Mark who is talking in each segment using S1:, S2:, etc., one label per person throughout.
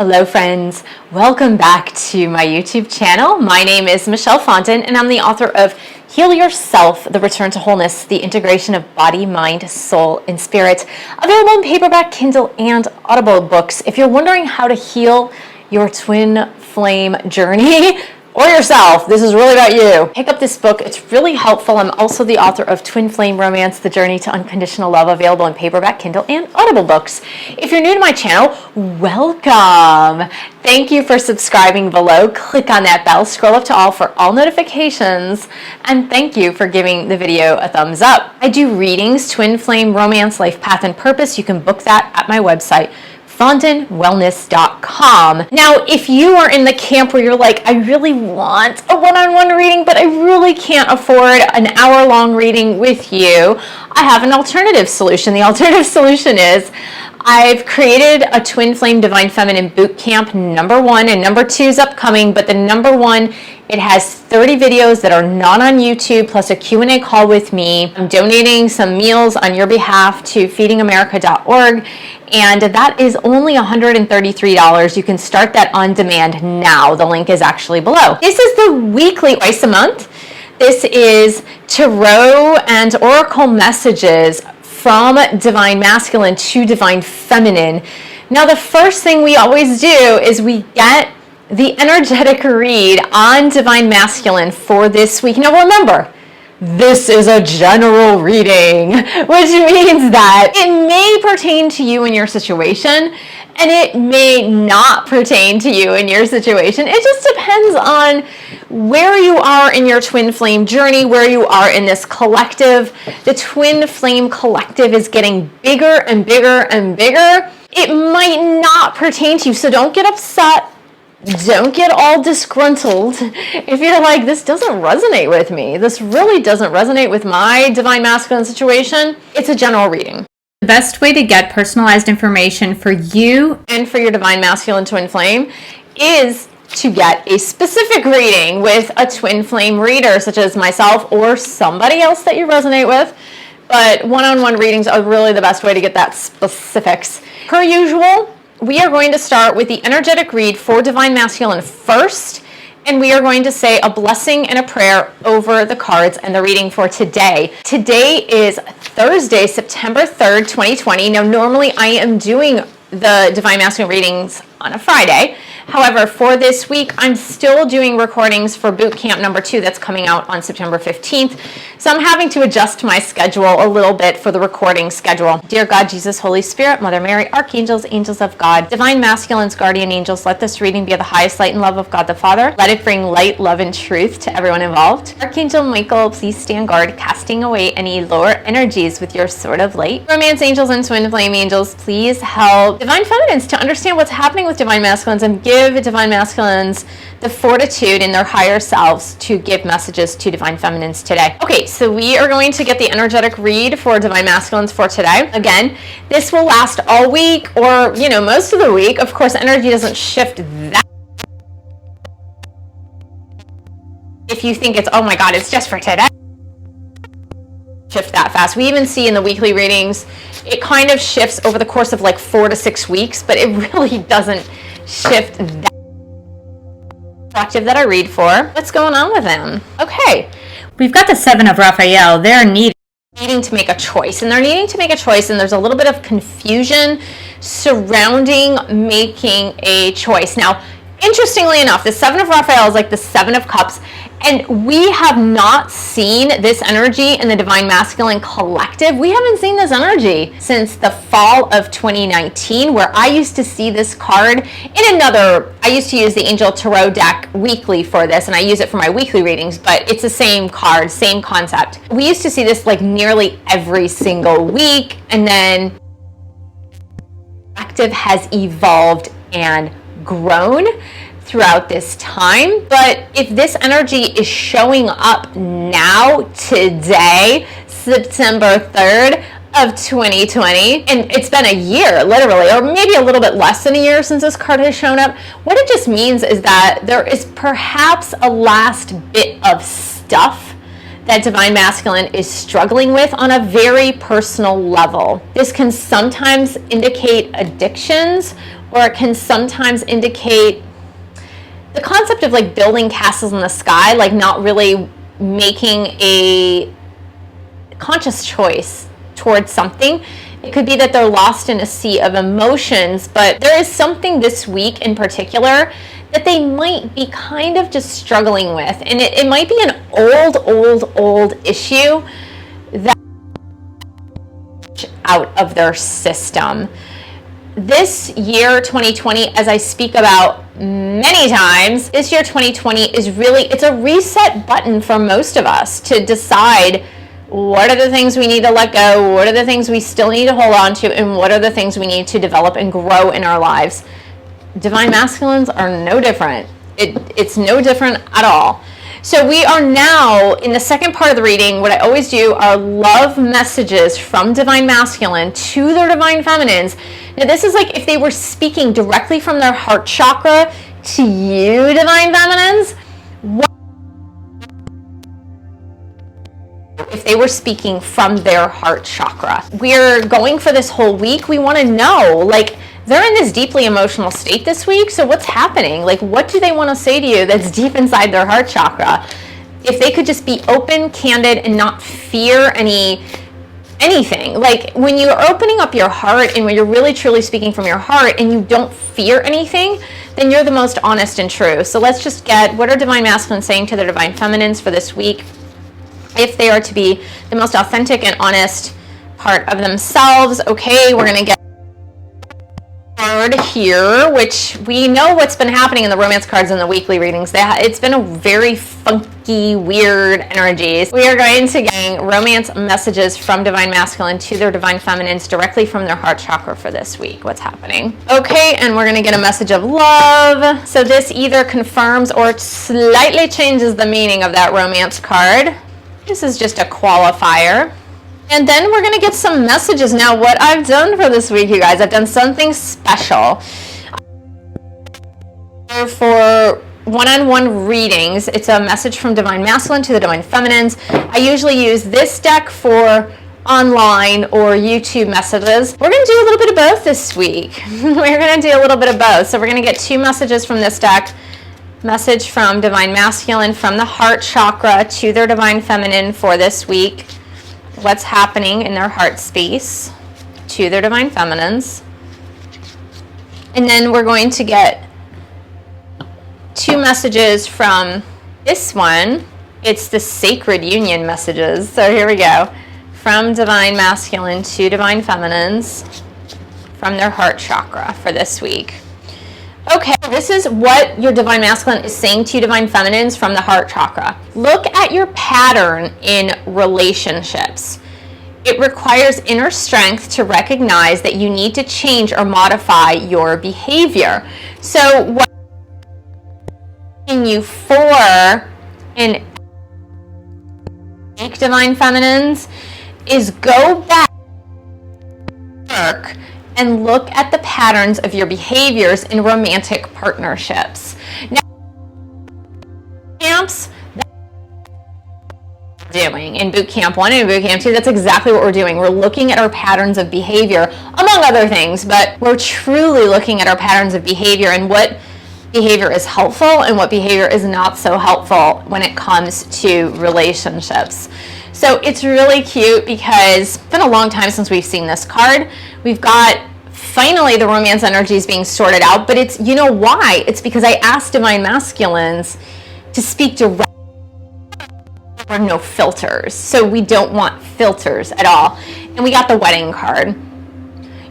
S1: Hello friends, welcome back to my YouTube channel. My name is Michelle Fondin and I'm the author of Heal Yourself, The Return to Wholeness, the Integration of Body, Mind, Soul, and Spirit. Available in paperback, Kindle, and Audible books. If you're wondering how to heal your twin flame journey, or yourself, this is really about you, pick up this book. It's really helpful. I'm also the author of Twin Flame Romance, The Journey to Unconditional Love, available in paperback, Kindle, and Audible books. If you're new to my channel, welcome. Thank you for subscribing below. Click on that bell, scroll up to all for all notifications, and thank you for giving the video a thumbs up. I do readings, Twin Flame Romance, Life Path and Purpose. You can book that at my website, fondinwellness.com. Now, if you are in the camp where you're like, I really want a one-on-one reading, but I really can't afford an hour-long reading with you, I have an alternative solution. The alternative solution is I've created a Twin Flame Divine Feminine Bootcamp #1, and #2 is upcoming, but the #1, it has 30 videos that are not on YouTube, plus a Q&A call with me. I'm donating some meals on your behalf to feedingamerica.org, and that is only $133. You can start that on demand now. The link is actually below. This is the weekly, twice a month. This is tarot and oracle messages from Divine Masculine to Divine Feminine. Now, the first thing we always do is we get the energetic read on Divine Masculine for this week. Now, remember, this is a general reading, which means that it may pertain to you in your situation, and it may not pertain to you in your situation. It just depends on where you are in your twin flame journey, where you are in this collective. The twin flame collective is getting bigger and bigger and bigger. It might not pertain to you, so don't get upset. Don't get all disgruntled if you're like, this doesn't resonate with me. This really doesn't resonate with my Divine Masculine situation. It's a general reading. The best way to get personalized information for you and for your Divine Masculine twin flame is to get a specific reading with a twin flame reader, such as myself or somebody else that you resonate with. But one-on-one readings are really the best way to get that specifics. Per usual, we are going to start with the energetic read for Divine Masculine first, and we are going to say a blessing and a prayer over the cards and the reading for today. Today is Thursday, September 3rd, 2020. Now, normally I am doing the Divine Masculine readings on a Friday. However, for this week, I'm still doing recordings for Bootcamp #2 that's coming out on September 15th. So I'm having to adjust my schedule a little bit for the recording schedule. Dear God, Jesus, Holy Spirit, Mother Mary, Archangels, Angels of God, Divine Masculines, Guardian Angels, let this reading be of the highest light and love of God the Father. Let it bring light, love, and truth to everyone involved. Archangel Michael, please stand guard, casting away any lower energies with your sword of light. Romance Angels and Twin Flame Angels, please help Divine Feminines to understand what's happening with Divine Masculines and give Divine Masculines the fortitude in their higher selves to give messages to Divine Feminines today. Okay, so we are going to get the energetic read for Divine Masculines for today. Again, this will last all week, or most of the week. Of course, energy doesn't shift that. If you think it's, oh my God, it's just for today, shift that fast. We even see in the weekly readings, it kind of shifts over the course of like 4 to 6 weeks, but it really doesn't shift that collective that I read for. What's going on with them? Okay, we've got the 7 of Raphael. They're needing to make a choice, and they're needing to make a choice, and there's a little bit of confusion surrounding making a choice. Now, interestingly enough, the 7 of Raphael is like the 7 of Cups, and we have not seen this energy in the Divine Masculine collective. We haven't seen this energy since the fall of 2019, where I used to see this card in another, I used to use the Angel Tarot deck weekly for this, and I use it for my weekly readings, but it's the same card, same concept. We used to see this like nearly every single week, and then the collective has evolved and grown throughout this time. But if this energy is showing up now, today, September 3rd of 2020, and it's been a year literally, or maybe a little bit less than a year since this card has shown up, what it just means is that there is perhaps a last bit of stuff that Divine Masculine is struggling with on a very personal level. This can sometimes indicate addictions or it can sometimes indicate the concept of like building castles in the sky, like not really making a conscious choice towards something. It could be that they're lost in a sea of emotions, but there is something this week in particular that they might be kind of just struggling with. And it might be an old issue that out of their system. This year 2020, as I speak about many times, this year 2020 is really, it's a reset button for most of us to decide what are the things we need to let go, what are the things we still need to hold on to, and what are the things we need to develop and grow in our lives. Divine masculines are no different. It's no different at all. So we are now in the second part of the reading. What I always do are love messages from divine masculine to their divine feminines. Now this is like if they were speaking directly from their heart chakra to you, divine feminines. If they were speaking from their heart chakra. We're going for this whole week. We want to know, like, they're in this deeply emotional state this week, so what's happening? Like, what do they want to say to you that's deep inside their heart chakra? If they could just be open, candid, and not fear anything. Like, when you're opening up your heart and when you're really truly speaking from your heart and you don't fear anything, then you're the most honest and true. So let's just get, what are divine masculine saying to their divine feminines for this week? If they are to be the most authentic and honest part of themselves. Okay, we're going to get card here, which we know what's been happening in the romance cards in the weekly readings. It's been a very funky, weird energies. We are going to get romance messages from divine masculine to their divine feminines directly from their heart chakra for this week. What's happening? Okay, and we're going to get a message of love. So this either confirms or slightly changes the meaning of that romance card. This is just a qualifier. And then we're going to get some messages. Now, what I've done for this week, you guys, I've done something special. For one-on-one readings, it's a message from divine masculine to the divine feminines. I usually use this deck for online or YouTube messages. We're going to do a little bit of both this week. We're going to do a little bit of both. So we're going to get two messages from this deck. Message from divine masculine from the heart chakra to their divine feminine for this week. What's happening in their heart space to their divine feminines. And then we're going to get two messages from this one. It's the sacred union messages. So here we go. From divine masculine to divine feminines from their heart chakra for this week. Okay, this is what your divine masculine is saying to you, divine feminines, from the heart chakra. Look at your pattern in relationships. It requires inner strength to recognize that you need to change or modify your behavior. So what you for in divine feminines is go back work and look at the patterns of your behaviors in romantic partnerships. Now, camps doing in boot camp 1 and boot camp 2, that's exactly what we're doing. We're looking at our patterns of behavior, among other things, but we're truly looking at our patterns of behavior and what behavior is helpful and what behavior is not so helpful when it comes to relationships. So it's really cute because it's been a long time since we've seen this card. We've got finally the romance energies being sorted out, but it's, you know why? It's because I asked divine masculines to speak directly. There are no filters, so we don't want filters at all. And we got the wedding card.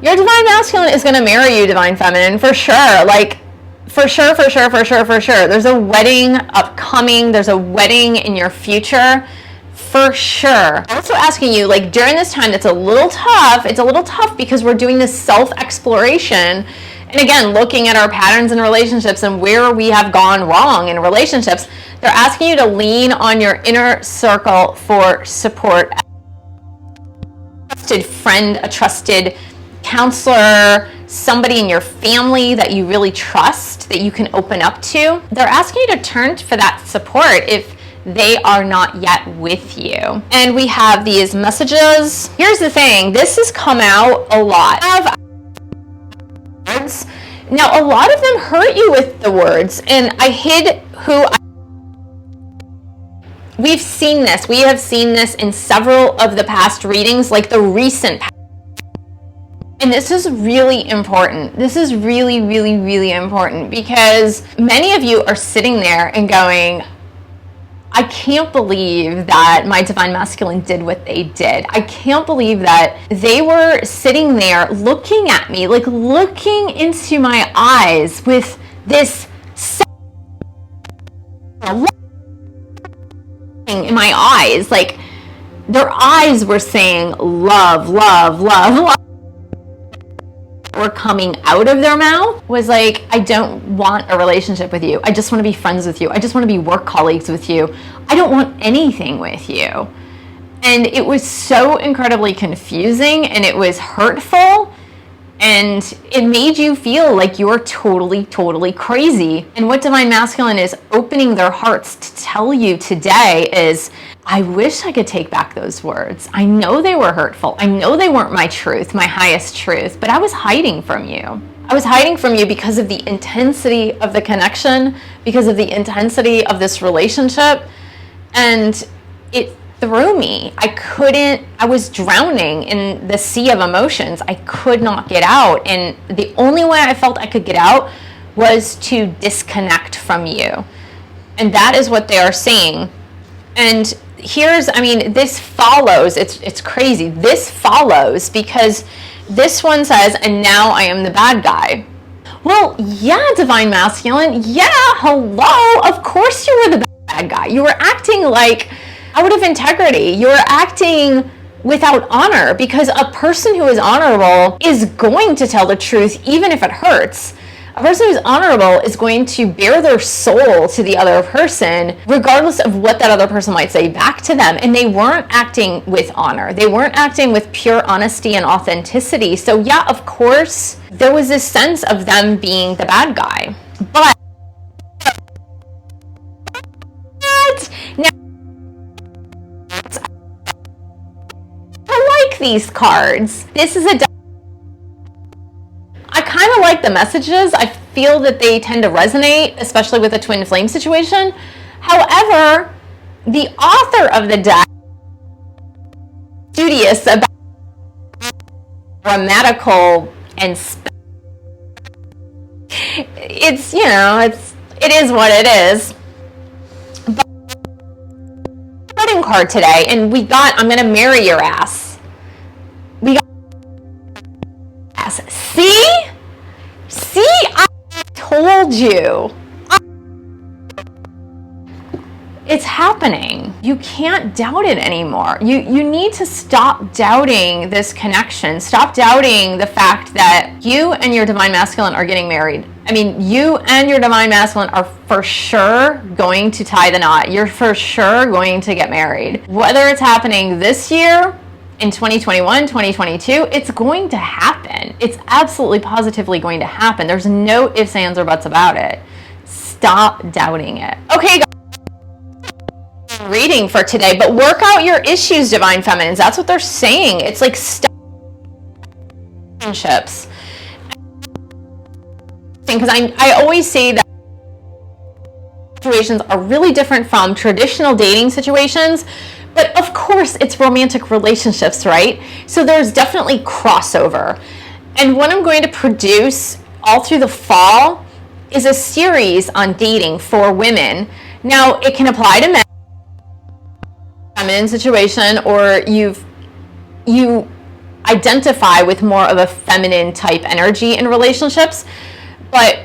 S1: Your divine masculine is going to marry you, divine feminine, for sure. Like, for sure. There's a wedding upcoming. There's a wedding in your future. For sure. I'm also asking you, like, during this time that's a little tough, it's a little tough because we're doing this self-exploration. And again, looking at our patterns in relationships and where we have gone wrong in relationships. They're asking you to lean on your inner circle for support. A trusted friend, a trusted counselor, somebody in your family that you really trust, that you can open up to. They're asking you to turn for that support if they are not yet with you. And we have these messages. Here's the thing, this has come out a lot. Now, a lot of them hurt you with the words, and I hid who I... We've seen this. We have seen this in several of the past readings, like the recent past. And this is really important. This is really, really, really important, because many of you are sitting there and going, I can't believe that my divine masculine did what they did. I can't believe that they were sitting there looking at me, like looking into my eyes with this in my eyes. Like their eyes were saying love, love, love, love. Were coming out of their mouth was like, I don't want a relationship with you. I just want to be friends with you. I just want to be work colleagues with you. I don't want anything with you. And it was so incredibly confusing, and it was hurtful, and it made you feel like you're totally, totally crazy. And what Divine Masculine is opening their hearts to tell you today is, I wish I could take back those words. I know they were hurtful. I know they weren't my truth, my highest truth, but I was hiding from you. I was hiding from you because of the intensity of the connection, because of the intensity of this relationship, and it threw me. I was drowning in the sea of emotions. I could not get out, and the only way I felt I could get out was to disconnect from you. And that is what they are saying. And this follows, it's crazy. This follows because this one says, and now I am the bad guy. Well, yeah, Divine Masculine, yeah, hello, of course you were the bad guy. You were acting like out of integrity. You were acting without honor, because a person who is honorable is going to tell the truth even if it hurts. A person who's honorable is going to bare their soul to the other person, regardless of what that other person might say back to them. And they weren't acting with honor. They weren't acting with pure honesty and authenticity. So yeah, of course, there was this sense of them being the bad guy. But now, I like these cards. This is I kind of like the messages. I feel that they tend to resonate, especially with the twin flame situation. However, the author of the deck is studious about grammatical and it is what it is. But wedding card today, and we got, I'm gonna marry your ass. We got ass. See, I told you. It's happening. You can't doubt it anymore. You need to stop doubting this connection. Stop doubting the fact that you and your Divine Masculine are getting married. I mean, you and your Divine Masculine are for sure going to tie the knot. You're for sure going to get married. Whether it's happening this year, in 2021, 2022, it's going to happen. It's absolutely positively going to happen. There's no ifs, ands, or buts about it. Stop doubting it. Okay, guys. Reading for today, but work out your issues, Divine Feminines. That's what they're saying. It's like relationships. Because I always say that situations are really different from traditional dating situations. But of course, it's romantic relationships, right? So there's definitely crossover. And what I'm going to produce all through the fall is a series on dating for women. Now, it can apply to men, feminine situation, or you identify with more of a feminine type energy in relationships. But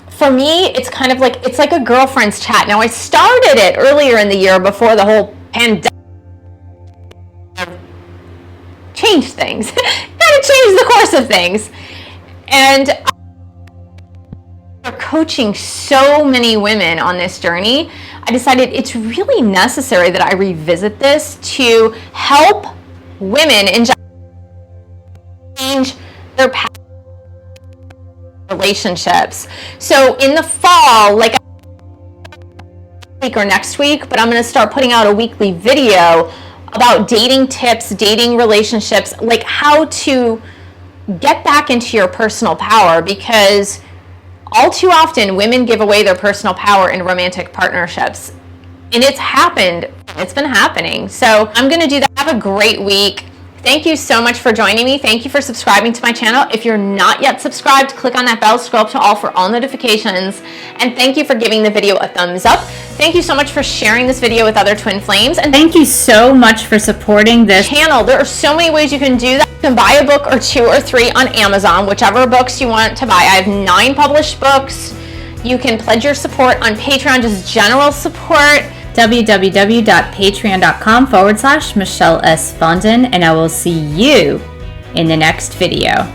S1: for me, it's kind of like, it's like a girlfriend's chat. Now, I started it earlier in the year before the whole pandemic changed things, kind of changed the course of things. And after coaching so many women on this journey, I decided it's really necessary that I revisit this to help women in change their past relationships. So in the fall, like week or next week, but I'm going to start putting out a weekly video about dating tips, dating relationships, like how to get back into your personal power, because All too often, women give away their personal power in romantic partnerships. And it's happened. It's been happening. So I'm going to do that. Have a great week. Thank you so much for joining me. Thank you for subscribing to my channel. If you're not yet subscribed, click on that bell, scroll up to all for all notifications. And thank you for giving the video a thumbs up. Thank you so much for sharing this video with other twin flames. And
S2: thank you so much for supporting this
S1: channel. There are so many ways you can do that. You can buy a book or 2 or 3 on Amazon, whichever books you want to buy. I have 9 published books. You can pledge your support on Patreon, just general support.
S2: www.patreon.com/Michelle S. Fondin, and I will see you in the next video.